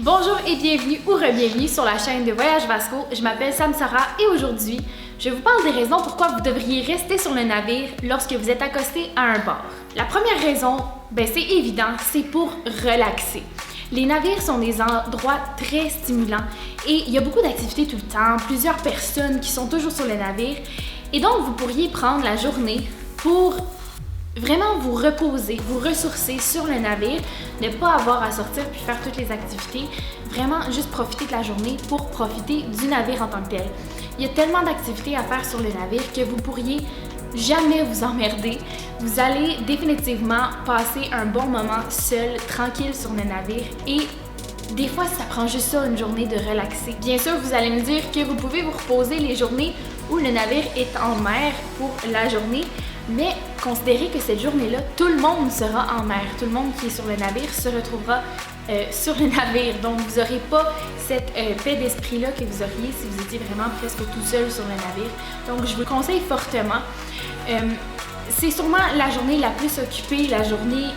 Bonjour et bienvenue ou re-bienvenue sur la chaîne de Voyage Vasco. Je m'appelle Samsara et aujourd'hui, je vous parle des raisons pourquoi vous devriez rester sur le navire lorsque vous êtes accosté à un port. La première raison, c'est évident, c'est pour relaxer. Les navires sont des endroits très stimulants et il y a beaucoup d'activités tout le temps, plusieurs personnes qui sont toujours sur le navire et donc vous pourriez prendre la journée pour vraiment vous reposer, vous ressourcer sur le navire, ne pas avoir à sortir puis faire toutes les activités, vraiment juste profiter de la journée pour profiter du navire en tant que tel. Il y a tellement d'activités à faire sur le navire que vous pourriez jamais vous emmerder. Vous allez définitivement passer un bon moment seul, tranquille sur le navire et des fois, ça prend juste ça, une journée de relaxer. Bien sûr, vous allez me dire que vous pouvez vous reposer les journées où le navire est en mer pour la journée, mais considérez que cette journée-là, tout le monde sera en mer. Tout le monde qui est sur le navire se retrouvera sur le navire. Donc, vous n'aurez pas cette paix d'esprit-là que vous auriez si vous étiez vraiment presque tout seul sur le navire. Donc, je vous conseille fortement. C'est sûrement la journée la plus occupée, la journée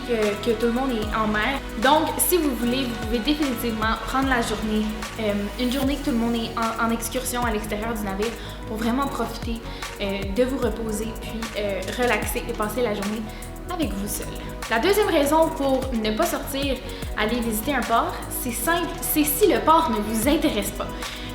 que tout le monde est en mer. Donc, si vous voulez, vous pouvez définitivement prendre la journée, une journée que tout le monde est en excursion à l'extérieur du navire pour vraiment profiter de vous reposer, puis relaxer et passer la journée avec vous seul. La deuxième raison pour ne pas sortir, aller visiter un port, c'est simple, c'est si le port ne vous intéresse pas.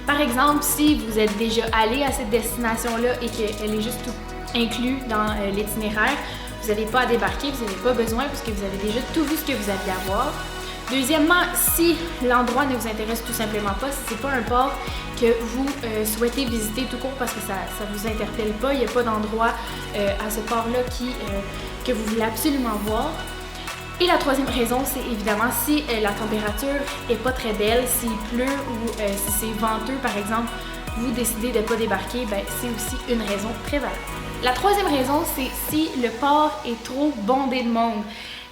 Par exemple, si vous êtes déjà allé à cette destination-là et qu'elle est juste tout inclus dans l'itinéraire, vous n'avez pas à débarquer, vous n'avez pas besoin parce que vous avez déjà tout vu ce que vous aviez à voir. Deuxièmement, si l'endroit ne vous intéresse tout simplement pas, si c'est pas un port que vous souhaitez visiter tout court parce que ça vous interpelle pas, il n'y a pas d'endroit à ce port-là que vous voulez absolument voir. Et la troisième raison, c'est évidemment si la température est pas très belle, s'il pleut ou si c'est venteux par exemple, vous décidez de ne pas débarquer, c'est aussi une raison très valable. La troisième raison, c'est si le port est trop bondé de monde.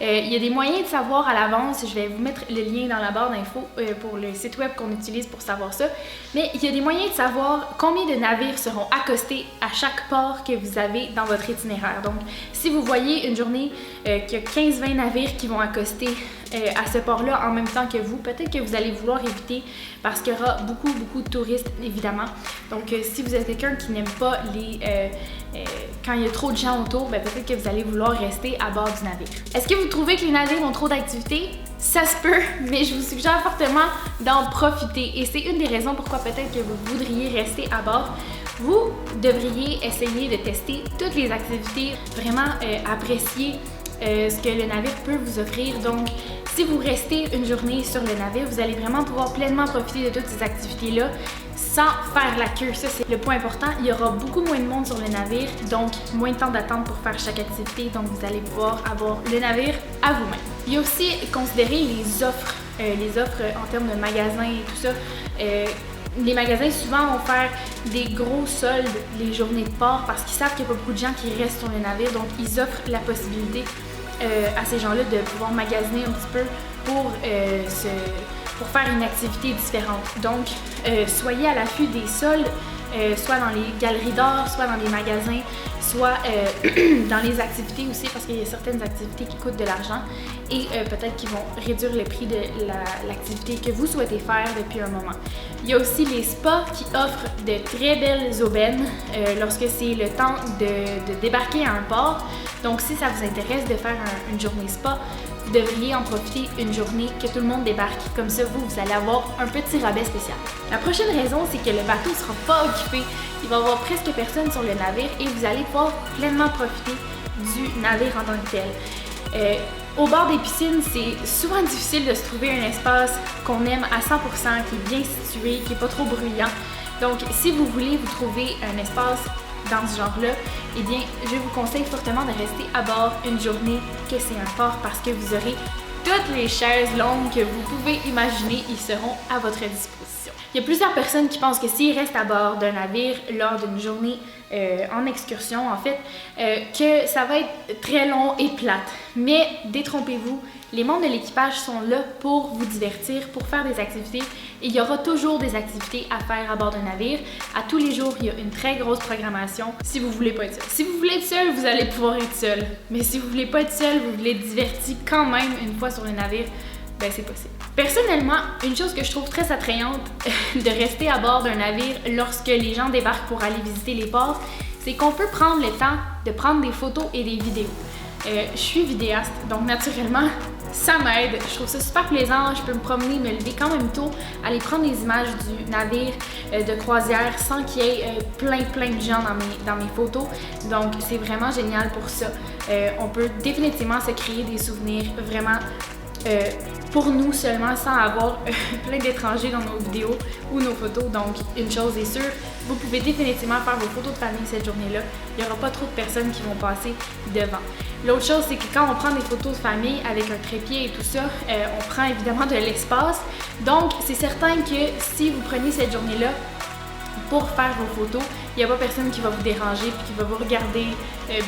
Il y a des moyens de savoir à l'avance, je vais vous mettre le lien dans la barre d'infos pour le site web qu'on utilise pour savoir ça, mais il y a des moyens de savoir combien de navires seront accostés à chaque port que vous avez dans votre itinéraire. Donc, si vous voyez une journée qu'il y a 15-20 navires qui vont accoster à ce port-là en même temps que vous, peut-être que vous allez vouloir éviter parce qu'il y aura beaucoup de touristes, évidemment. Donc, si vous êtes quelqu'un qui n'aime pas quand il y a trop de gens autour, peut-être que vous allez vouloir rester à bord du navire. Est-ce que vous trouvez que les navires ont trop d'activités? Ça se peut, mais je vous suggère fortement d'en profiter. Et c'est une des raisons pourquoi peut-être que vous voudriez rester à bord. Vous devriez essayer de tester toutes les activités, vraiment apprécier ce que le navire peut vous offrir. Donc, si vous restez une journée sur le navire, vous allez vraiment pouvoir pleinement profiter de toutes ces activités-là sans faire la queue. Ça, c'est le point important. Il y aura beaucoup moins de monde sur le navire, donc moins de temps d'attente pour faire chaque activité. Donc, vous allez pouvoir avoir le navire à vous-même. Il y a aussi considérer les offres en termes de magasins et tout ça. Les magasins souvent vont faire des gros soldes les journées de port parce qu'ils savent qu'il n'y a pas beaucoup de gens qui restent sur le navire, donc ils offrent la possibilité à ces gens-là de pouvoir magasiner un petit peu pour faire une activité différente. Donc, soyez à l'affût des soldes, soit dans les galeries d'art, soit dans les magasins, soit dans les activités aussi, parce qu'il y a certaines activités qui coûtent de l'argent et peut-être qu'ils vont réduire le prix de l'activité que vous souhaitez faire depuis un moment. Il y a aussi les spas qui offrent de très belles aubaines lorsque c'est le temps de débarquer à un port. Donc, si ça vous intéresse de faire une journée spa, vous devriez en profiter une journée que tout le monde débarque. Comme ça, vous allez avoir un petit rabais spécial. La prochaine raison, c'est que le bateau ne sera pas occupé. Il va y avoir presque personne sur le navire et vous allez pouvoir pleinement profiter du navire en tant que tel. Au bord des piscines, c'est souvent difficile de se trouver un espace qu'on aime à 100%, qui est bien situé, qui n'est pas trop bruyant. Donc, si vous voulez vous trouver un espace dans ce genre-là, eh bien, je vous conseille fortement de rester à bord une journée que c'est un port parce que vous aurez toutes les chaises longues que vous pouvez imaginer, ils seront à votre disposition. Il y a plusieurs personnes qui pensent que s'ils restent à bord d'un navire lors d'une journée en excursion, en fait, que ça va être très long et plate. Mais détrompez-vous, les membres de l'équipage sont là pour vous divertir, pour faire des activités. Et il y aura toujours des activités à faire à bord d'un navire. À tous les jours, il y a une très grosse programmation si vous voulez pas être seul. Si vous voulez être seul, vous allez pouvoir être seul. Mais si vous voulez pas être seul, vous voulez être diverti quand même une fois sur le navire, ben c'est possible. Personnellement, une chose que je trouve très attrayante de rester à bord d'un navire lorsque les gens débarquent pour aller visiter les ports, c'est qu'on peut prendre le temps de prendre des photos et des vidéos. Je suis vidéaste, donc naturellement, ça m'aide. Je trouve ça super plaisant. Je peux me promener, me lever quand même tôt, aller prendre des images du navire de croisière sans qu'il y ait plein de gens dans mes photos. Donc, c'est vraiment génial pour ça. On peut définitivement se créer des souvenirs vraiment pour nous seulement, sans avoir plein d'étrangers dans nos vidéos ou nos photos. Donc, une chose est sûre, vous pouvez définitivement faire vos photos de famille cette journée-là. Il n'y aura pas trop de personnes qui vont passer devant. L'autre chose, c'est que quand on prend des photos de famille avec un trépied et tout ça, on prend évidemment de l'espace. Donc, c'est certain que si vous prenez cette journée-là pour faire vos photos, il n'y a pas personne qui va vous déranger et qui va vous regarder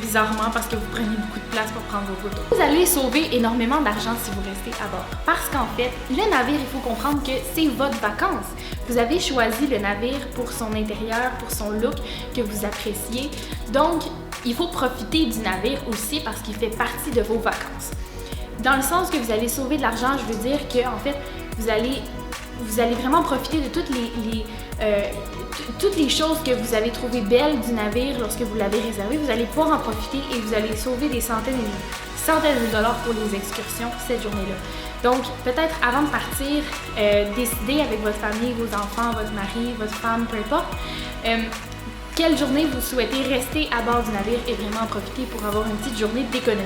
bizarrement parce que vous prenez beaucoup de place pour prendre vos photos. Vous allez sauver énormément d'argent si vous restez à bord. Parce qu'en fait, le navire, il faut comprendre que c'est votre vacances. Vous avez choisi le navire pour son intérieur, pour son look que vous appréciez. Donc, il faut profiter du navire aussi parce qu'il fait partie de vos vacances. Dans le sens que vous allez sauver de l'argent, je veux dire que en fait, vous allez vraiment profiter de toutes les choses que vous avez trouvées belles du navire lorsque vous l'avez réservé. Vous allez pouvoir en profiter et vous allez sauver des centaines et des centaines de dollars pour les excursions cette journée-là. Donc, peut-être avant de partir, décidez avec votre famille, vos enfants, votre mari, votre femme, peu importe, quelle journée vous souhaitez rester à bord du navire et vraiment en profiter pour avoir une petite journée d'économie.